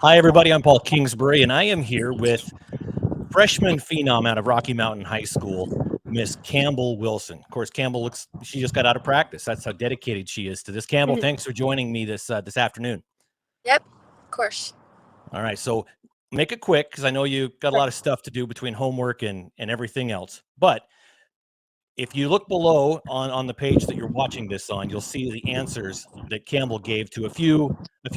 Hi, everybody. I'm Paul Kingsbury, and I am here with freshman phenom out of Rocky Mountain High School, Miss Campbell Wilson. Of course, she just got out of practice. That's how dedicated she is to this. Campbell, Mhm. thanks for joining me this afternoon. Yep, of course. All right, so make it quick because I know you got a lot of stuff to do between homework and everything else. But if you look below on the page that you're watching this on, you'll see the answers that Campbell gave to a few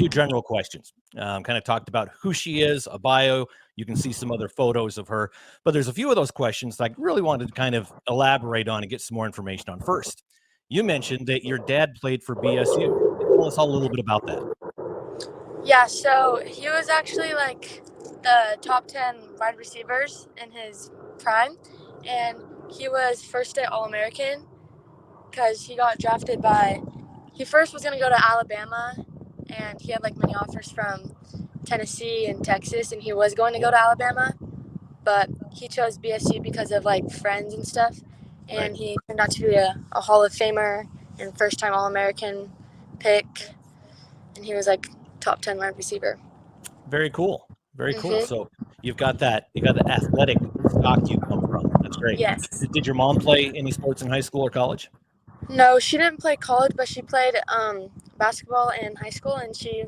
general questions. Kind of talked about who she is, a bio. You can see some other photos of her, but there's a few of those questions that I really wanted to kind of elaborate on and get some more information on. First, you mentioned that your dad played for BSU. Tell us all a little bit about that. Yeah, so he was actually like the top 10 wide receivers in his prime, and he was first day All-American because he got drafted by. He first was going to go to Alabama, and he had like many offers from Tennessee and Texas, and he was going to go to Alabama, but he chose BSU because of like friends and stuff, and Right. he turned out to be a Hall of Famer and first time All-American pick, and he was like top 10 wide receiver. Very cool. Very cool. Mm-hmm. So you got the athletic stock you come from. That's great. Yes. Did your mom play any sports in high school or college? No, she didn't play college, but she played basketball in high school, and she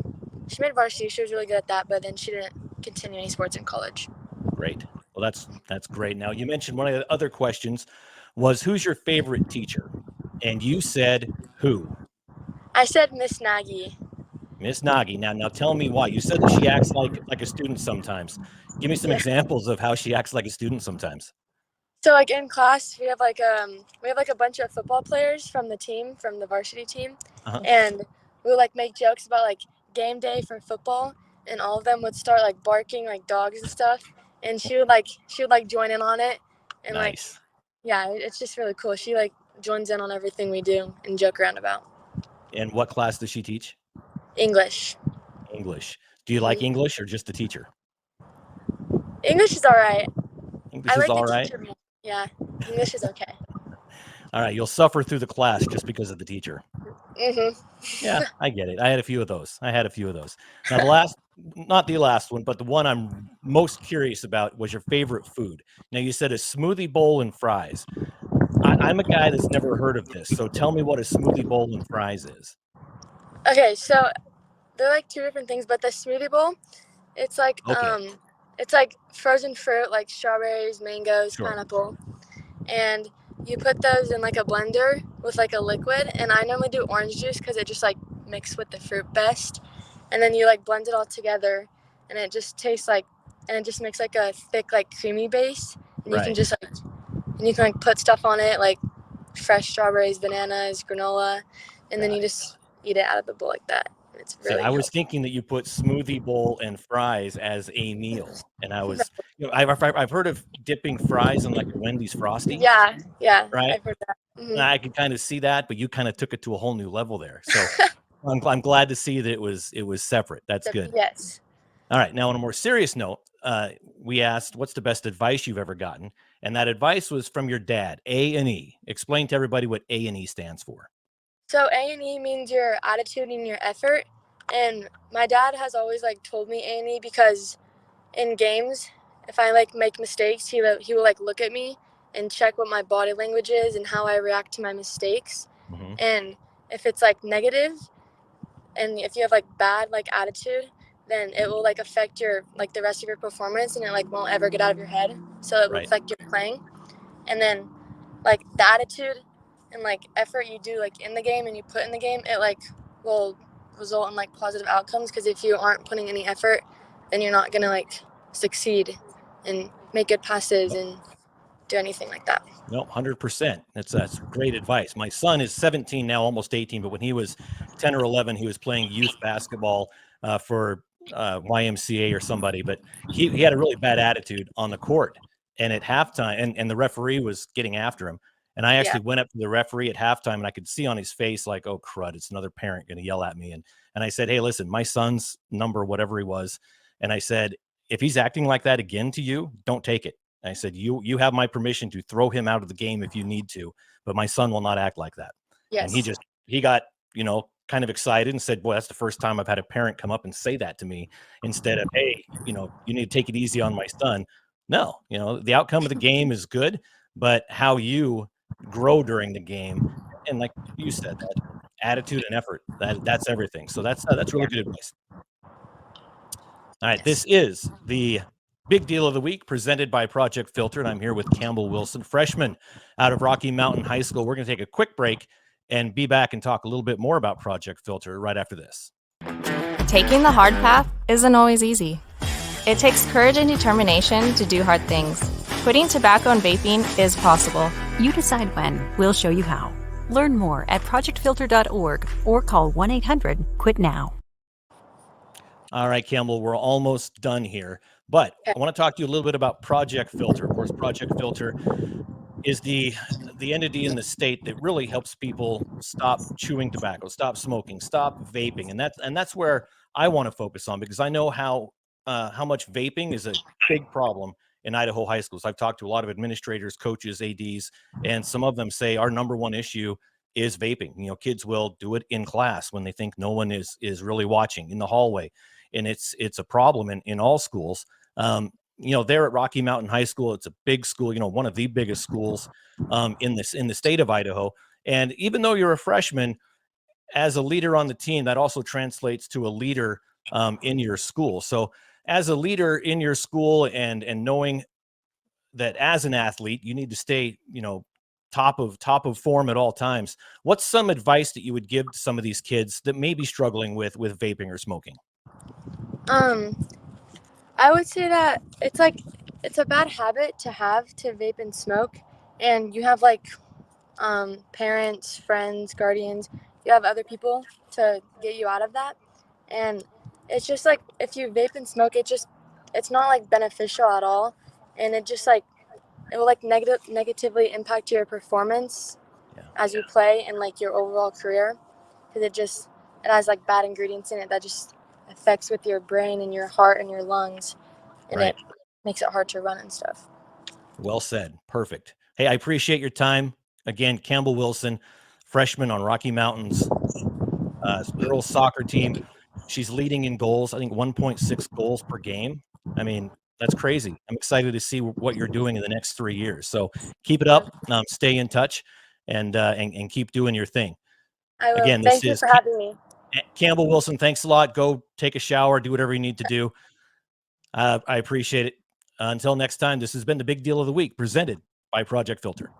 made varsity. She was really good at that, but then she didn't continue any sports in college. Great. Well, that's great. Now, you mentioned one of the other questions was who's your favorite teacher? And you said who? I said Miss Nagy. Miss Nagy. Now tell me why. You said that she acts like a student sometimes. Give me some Yeah. examples of how she acts like a student sometimes. So like in class, we have like a bunch of football players from the varsity team, Uh-huh. and we would like make jokes about like game day for football, and all of them would start like barking like dogs and stuff, and she would join in on it, and like Nice. yeah, it's just really cool. She like joins in on everything we do and joke around about. And what class does she teach? English. English. Do you like Mhm. English or just the teacher? English is all right. English I is like the all right. teacher more. Yeah, English is okay. All right. You'll suffer through the class just because of the teacher. Mhm. Yeah, I get it. I had a few of those. Now, not the last one, but the one I'm most curious about was your favorite food. Now, you said a smoothie bowl and fries. I'm a guy that's never heard of this. So tell me what a smoothie bowl and fries is. Okay, so they're like two different things, but the smoothie bowl, it's like Okay, it's like frozen fruit like strawberries, mangoes, sure. pineapple, and you put those in like a blender with like a liquid. And I normally do orange juice because it just like mixes with the fruit best. And then you like blend it all together, and it just tastes like, and it just makes like a thick like creamy base. And you can Right. just like put stuff on it like fresh strawberries, bananas, granola, and then Got you it. just eat it out of the bowl like that. It's See, really I was healthy. thinking that you put smoothie bowl and fries as a meal, and I've heard of dipping fries in like a Wendy's Frosty, Yeah, right? I've heard that. I could kind of see that, but you kind of took it to a whole new level there. So I'm glad to see that it was separate. That's good. Yes. All right. Now, on a more serious note, we asked, "What's the best advice you've ever gotten?" And that advice was from your dad, A&E. Explain to everybody what A&E stands for. So A&E means your attitude and your effort. And my dad has always like told me A&E because in games, if I like make mistakes, he will like look at me and check what my body language is and how I react to my mistakes. Hmm. And if it's like negative, and if you have like bad like attitude, then it will like affect your like the rest of your performance, and it like won't ever get out of your head, so it will Right. affect your playing. And then like the attitude and like effort you do like in the game and you put in the game, it like will result in like positive outcomes, because if you aren't putting any effort, then you're not gonna like succeed and make good passes and do anything like that. No, 100%. That's great advice. My son is 17 now, almost 18, but when he was 10 or 11, he was playing youth basketball for YMCA or somebody, but he had a really bad attitude on the court. And at halftime, and the referee was getting after him. And I Yeah. actually went up to the referee at halftime, and I could see on his face, like, oh, crud, it's another parent going to yell at me. And I said, hey, listen, my son's number, whatever he was. And I said, if he's acting like that again to you, don't take it. I said, you have my permission to throw him out of the game if you need to, but my son will not act like that. And Yes. he got, kind of excited and said, boy, that's the first time I've had a parent come up and say that to me, instead of, hey, you need to take it easy on my son. No, the outcome of the game is good, but how you grow during the game, and like you said, that attitude and effort, that's everything. So that's really good advice. All right, this is the Big Deal of the Week presented by Project Filter, and I'm here with Campbell Wilson, freshman out of Rocky Mountain High School. We're going to take a quick break and be back and talk a little bit more about Project Filter right after this. Taking the hard path isn't always easy. It takes courage and determination to do hard things. Quitting tobacco and vaping is possible. You decide when. We'll show you how. Learn more at projectfilter.org or call 1-800-QUIT-NOW. All right, Campbell, we're almost done here, but I want to talk to you a little bit about Project Filter. Of course, Project Filter is the entity in the state that really helps people stop chewing tobacco, stop smoking, stop vaping, and that's where I want to focus on, because I know how much vaping is a big problem in Idaho high schools. I've talked to a lot of administrators, coaches, ADs, and some of them say our number one issue is vaping. Kids will do it in class when they think no one is really watching, in the hallway, and it's a problem in all schools. There at Rocky Mountain High School, it's a big school, one of the biggest schools in the state of Idaho. And even though you're a freshman, as a leader on the team, that also translates to a leader in your school. So as a leader in your school, and knowing that as an athlete, you need to stay, top of form at all times, what's some advice that you would give to some of these kids that may be struggling with vaping or smoking? I would say that it's a bad habit to have, to vape and smoke, and you have parents, friends, guardians, you have other people to get you out of that. And it's just like, if you vape and smoke, it's not beneficial at all, and it just it will negatively impact your performance as you play and your overall career, because it has bad ingredients in it that just affects with your brain and your heart and your lungs, and Right. it makes it hard to run and stuff. Well said. Perfect. Hey, I appreciate your time. Again, Campbell Wilson, freshman on Rocky Mountain's girls soccer team. She's leading in goals, I think 1.6 goals per game. I mean, that's crazy. I'm excited to see what you're doing in the next 3 years. So keep it up, stay in touch, and keep doing your thing. I will. Again, Thank you for having me. Campbell Wilson, thanks a lot. Go take a shower, do whatever you need to do. I appreciate it. Until next time, this has been the Big Deal of the Week, presented by Project Filter.